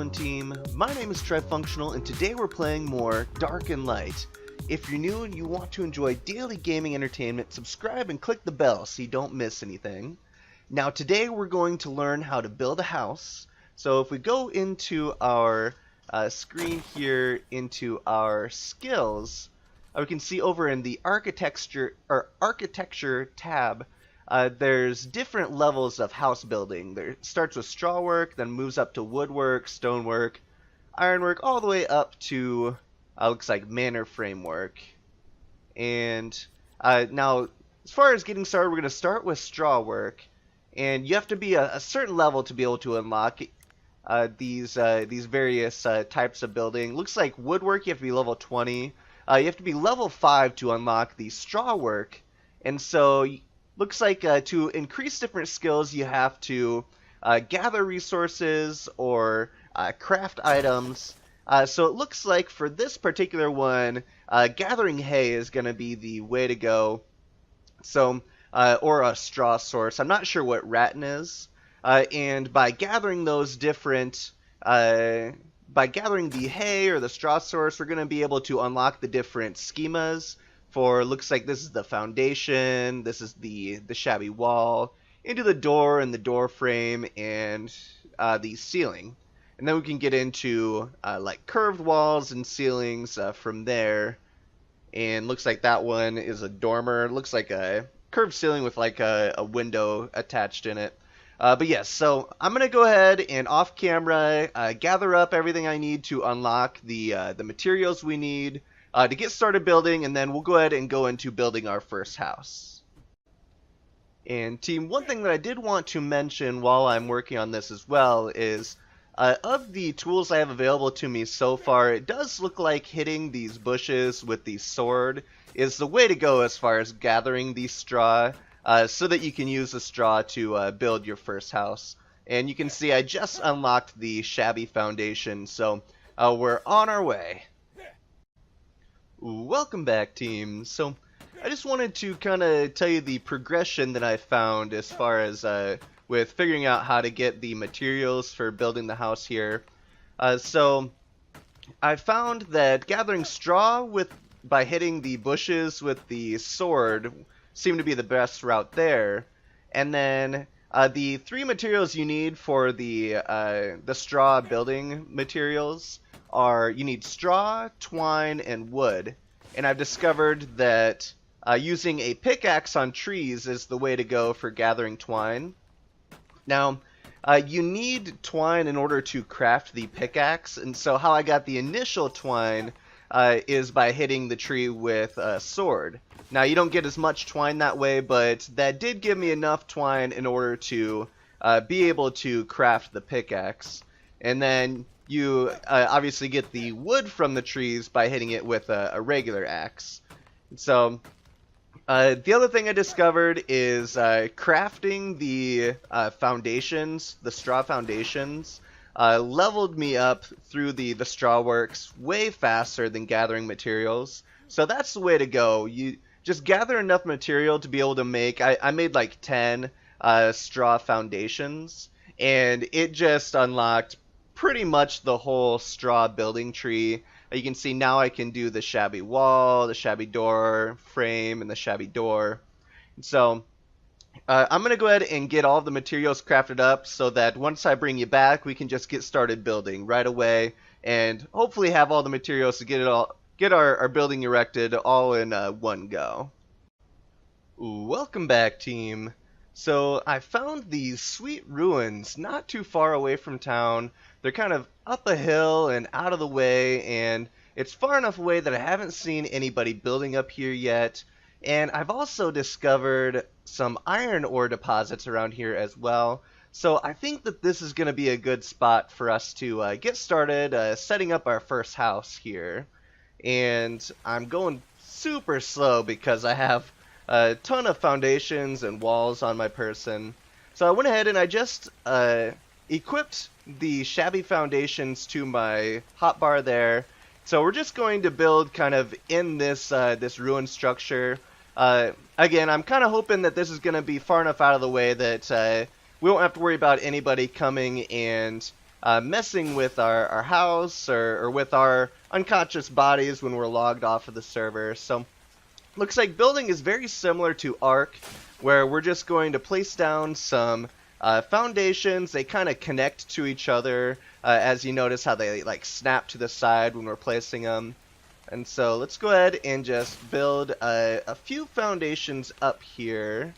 going, team? My name is Trifunctional, and today we're playing more Dark and Light. If you're new and you want to enjoy daily gaming entertainment, subscribe and click the bell so you don't miss anything. Now today we're going to learn how to build a house. So if we go into our screen here, into our skills, we can see over in the architecture tab, there's different levels of house building. There it starts with straw work, then moves up to woodwork, stonework, ironwork, all the way up to looks like manor framework. And now, as far as getting started, we're going to start with straw work, and you have to be a certain level to be able to unlock these various types of building. Looks like woodwork, you have to be level 20. You have to be level 5 to unlock the straw work, and so looks like to increase different skills you have to gather resources or craft items. So it looks like for this particular one, gathering hay is going to be the way to go. So or a straw source. I'm not sure what rattan is. And by gathering those different by gathering the hay or the straw source, we're going to be able to unlock the different schemas. For looks like this is the foundation, this is the shabby wall, into the door and the door frame, and the ceiling. And then we can get into like curved walls and ceilings from there. And looks like that one is a dormer. Looks like a curved ceiling with like a window attached in it. But yes, so I'm going to go ahead and off camera gather up everything I need to unlock the materials we need to get started building, and then we'll go ahead and go into building our first house. And team, one thing that I did want to mention while I'm working on this as well is of the tools I have available to me so far, it does look like hitting these bushes with the sword is the way to go as far as gathering the straw, so that you can use the straw to build your first house. And you can see I just unlocked the shabby foundation, so we're on our way. Welcome back, team. So I just wanted to kind of tell you the progression that I found as far as with figuring out how to get the materials for building the house here. So I found that gathering straw by hitting the bushes with the sword seemed to be the best route there. And then the 3 materials you need for the straw building materials are you need straw, twine, and wood. And I've discovered that using a pickaxe on trees is the way to go for gathering twine. Now, you need twine in order to craft the pickaxe, and so how I got the initial twine is by hitting the tree with a sword. Now, you don't get as much twine that way, but that did give me enough twine in order to be able to craft the pickaxe. And then you obviously get the wood from the trees by hitting it with a regular axe. So the other thing I discovered is crafting the foundations, the straw foundations, leveled me up through the straw works way faster than gathering materials. So that's the way to go. You just gather enough material to be able to make, I made like 10 straw foundations, and it just unlocked pretty much the whole straw building tree. You can see now I can do the shabby wall, the shabby door frame, and the shabby door. So I'm going to go ahead and get all the materials crafted up so that once I bring you back, we can just get started building right away and hopefully have all the materials to get our building erected all in one go. Welcome back, team. So I found these sweet ruins not too far away from town. They're kind of up a hill and out of the way, and it's far enough away that I haven't seen anybody building up here yet. And I've also discovered some iron ore deposits around here as well. So I think that this is going to be a good spot for us to get started setting up our first house here. And I'm going super slow because I have a ton of foundations and walls on my person. So I went ahead and I just equipped the shabby foundations to my hotbar there. So we're just going to build kind of in this this ruined structure. Again, I'm kind of hoping that this is going to be far enough out of the way that we won't have to worry about anybody coming and messing with our house or with our unconscious bodies when we're logged off of the server. So looks like building is very similar to Ark, where we're just going to place down some foundations. They kind of connect to each other, as you notice how they like snap to the side when we're placing them. And so let's go ahead and just build a few foundations up here,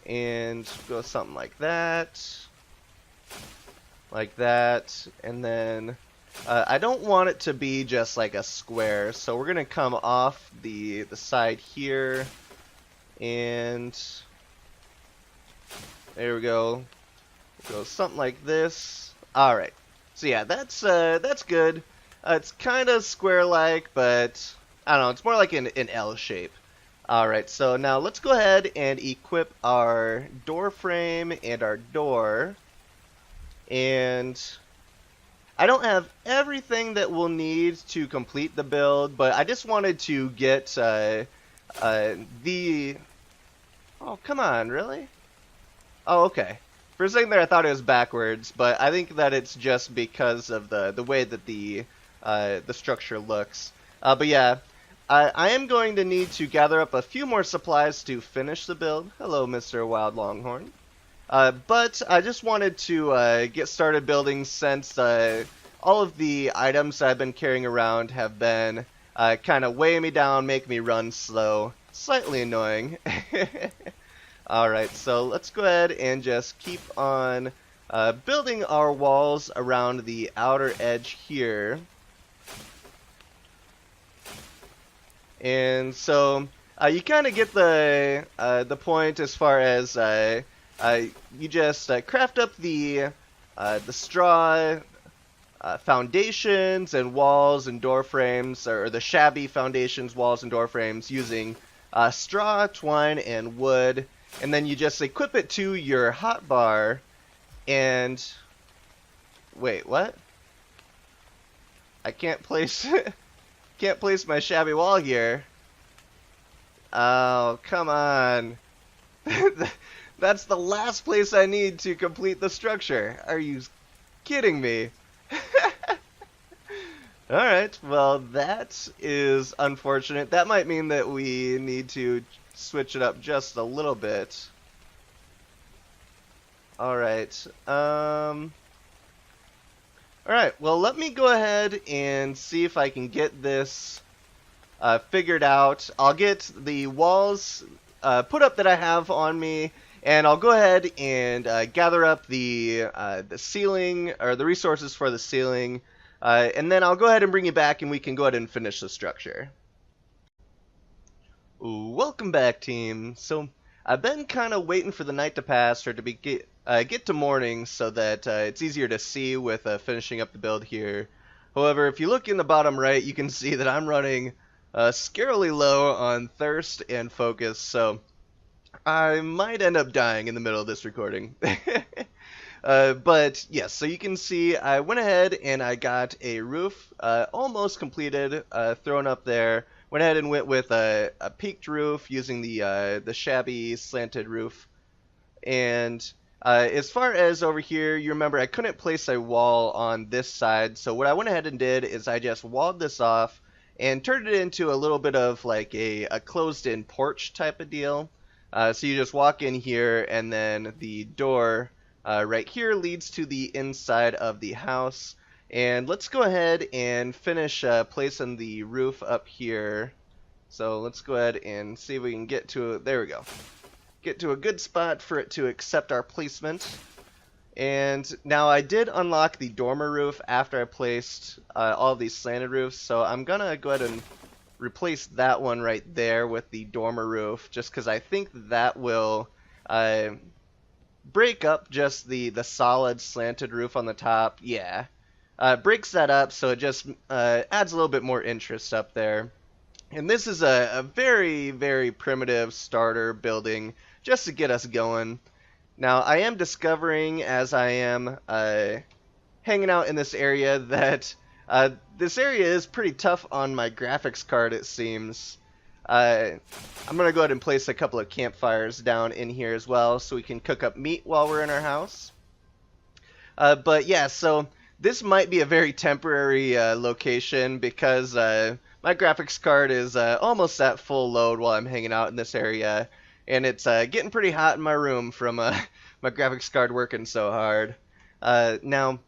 and go something like that, and then I don't want it to be just like a square, so we're gonna come off the side here, and there we go. Go something like this. All right. So yeah, that's good. It's kind of square-like, but I don't know. It's more like an L shape. All right. So now let's go ahead and equip our door frame and our door, and I don't have everything that we'll need to complete the build, but I just wanted to get the... Oh, come on, really? Oh, okay. For a second there I thought it was backwards, but I think that it's just because of the way that the structure looks. But yeah, I am going to need to gather up a few more supplies to finish the build. Hello, Mr. Wild Longhorn. But I just wanted to get started building, since all of the items I've been carrying around have been kind of weighing me down, making me run slow. Slightly annoying. Alright, so let's go ahead and just keep on building our walls around the outer edge here. And so you kind of get the point as far as you just craft up the straw foundations and walls and door frames, or the shabby foundations, walls, and door frames using straw, twine, and wood. And then you just equip it to your hotbar, and wait, what? I can't place can't place my shabby wall here. Oh, come on. That's the last place I need to complete the structure. Are you kidding me? Alright, well, that is unfortunate. That might mean that we need to switch it up just a little bit. Alright, alright, well, let me go ahead and see if I can get this figured out. I'll get the walls put up that I have on me, and I'll go ahead and gather up the ceiling, or the resources for the ceiling, and then I'll go ahead and bring you back, and we can go ahead and finish the structure. Welcome back, team. So I've been kind of waiting for the night to pass, or to get to morning, so that it's easier to see with finishing up the build here. However, if you look in the bottom right, you can see that I'm running scarily low on thirst and focus, so I might end up dying in the middle of this recording. But yes, so you can see I went ahead and I got a roof almost completed, thrown up there. Went ahead and went with a peaked roof using the shabby slanted roof. And as far as over here, you remember I couldn't place a wall on this side, so what I went ahead and did is I just walled this off and turned it into a little bit of like a closed-in porch type of deal. So you just walk in here, and then the door right here leads to the inside of the house. And let's go ahead and finish placing the roof up here. So let's go ahead and see if we can get to it. There we go. Get to a good spot for it to accept our placement. And now I did unlock the dormer roof after I placed all of these slanted roofs. So I'm going to go ahead and replace that one right there with the dormer roof, just because I think that will break up just the solid slanted roof on the top. Yeah. Breaks that up, so it just adds a little bit more interest up there. And this is a very, very primitive starter building just to get us going. Now, I am discovering as I am hanging out in this area that this area is pretty tough on my graphics card, it seems. I'm going to go ahead and place a couple of campfires down in here as well, so we can cook up meat while we're in our house. But yeah, so this might be a very temporary location because my graphics card is almost at full load while I'm hanging out in this area, and it's getting pretty hot in my room from my graphics card working so hard. Now,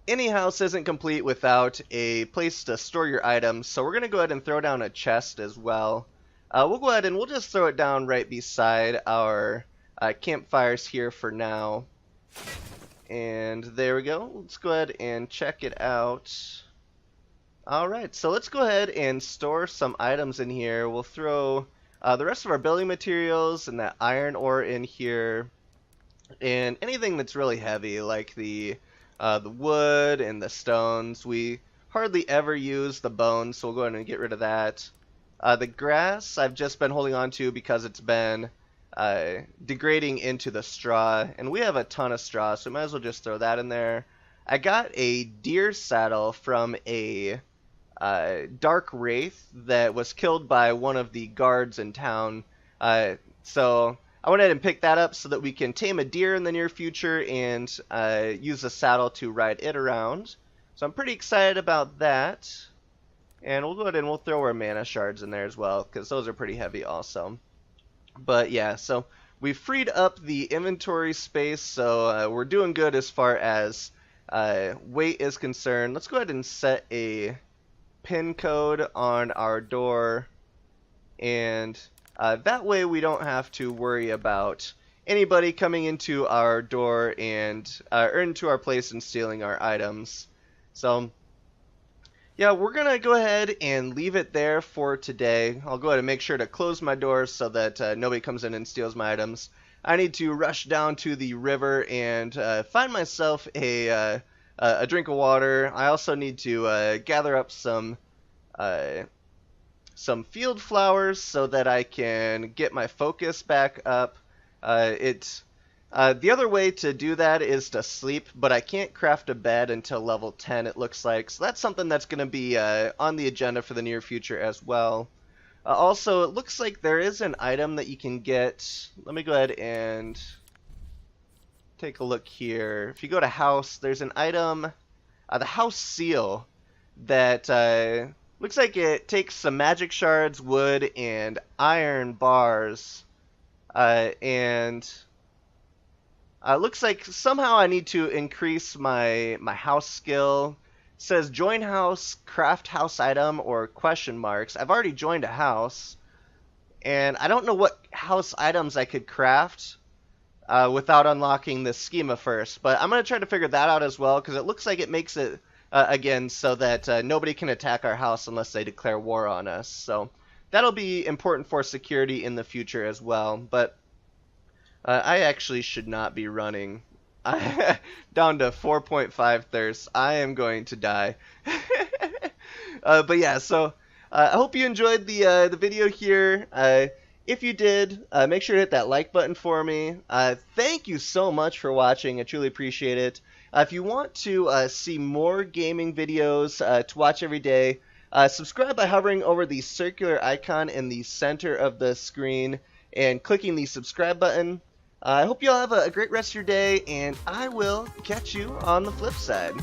any house isn't complete without a place to store your items, so we're going to go ahead and throw down a chest as well. We'll go ahead and we'll just throw it down right beside our campfires here for now. And there we go. Let's go ahead and check it out. Alright, so let's go ahead and store some items in here. We'll throw the rest of our building materials and that iron ore in here. And anything that's really heavy, like the wood and the stones. We hardly ever use the bones, so we'll go ahead and get rid of that. The grass I've just been holding on to because it's been degrading into the straw, and we have a ton of straw, so we might as well just throw that in there. I got a deer saddle from a dark wraith that was killed by one of the guards in town, so I went ahead and picked that up so that we can tame a deer in the near future and use a saddle to ride it around. So I'm pretty excited about that. And we'll go ahead and we'll throw our mana shards in there as well, because those are pretty heavy also. But yeah, so we freed up the inventory space, so we're doing good as far as weight is concerned. Let's go ahead and set a pin code on our door, and that way we don't have to worry about anybody coming into our door and or into our place and stealing our items. So yeah, we're gonna go ahead and leave it there for today. I'll go ahead and make sure to close my doors so that nobody comes in and steals my items. I need to rush down to the river and find myself a drink of water. I also need to gather up some field flowers so that I can get my focus back up. The other way to do that is to sleep, but I can't craft a bed until level 10, it looks like. So that's something that's going to be on the agenda for the near future as well. Also, it looks like there is an item that you can get. Let me go ahead and take a look here. If you go to house, there's an item, the house seal, that looks like it takes some magic shards, wood, and iron bars, and looks like somehow I need to increase my house skill. It says join house, craft house item, or question marks. I've already joined a house, and I don't know what house items I could craft without unlocking the schema first, but I'm going to try to figure that out as well, because it looks like it makes it again so that nobody can attack our house unless they declare war on us. So that'll be important for security in the future as well. But I actually should not be running. Down to 4.5 thirst. I am going to die. But yeah, so I hope you enjoyed the video here. If you did, make sure to hit that like button for me. Thank you so much for watching. I truly appreciate it. If you want to see more gaming videos to watch every day, subscribe by hovering over the circular icon in the center of the screen and clicking the subscribe button. I hope you all have a great rest of your day, and I will catch you on the flip side.